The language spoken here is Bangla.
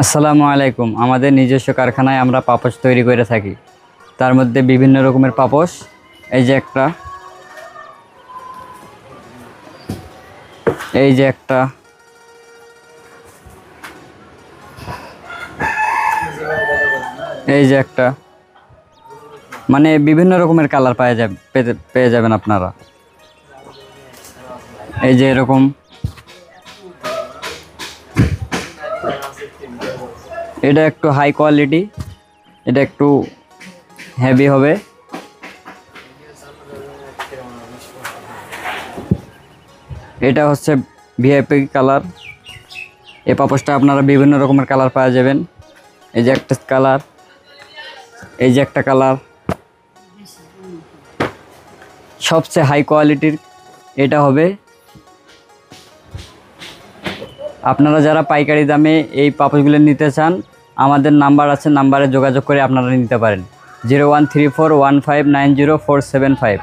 আসসালামু আলাইকুম। আমাদের নিজস্ব কারখানায় আমরা পাপোশ তৈরি করে থাকি। তার মধ্যে বিভিন্ন রকমের পাপোশ, এই যে একটা, এই যে একটা, এই যে একটা, মানে বিভিন্ন রকমের কালার পেয়ে যাবেন আপনারা। এই যে এরকম, এটা একটু হাই কোয়ালিটি, এটা একটু হেভি হবে। এটা হচ্ছে ভিআইপি কালার। এই পাপোশটা আপনারা বিভিন্ন রকমের কালার পাওয়া যাবেন। এই যে একটা কালার, এই যে একটা কালার, সবচেয়ে হাই কোয়ালিটির এটা হবে। আপনারা যারা পাইকারি দামে এই পাপোশগুলো নিতে চান, আমাদের নাম্বার আছে, নাম্বারে যোগাযোগ করে আপনারা নিতে পারেন। 013415904775।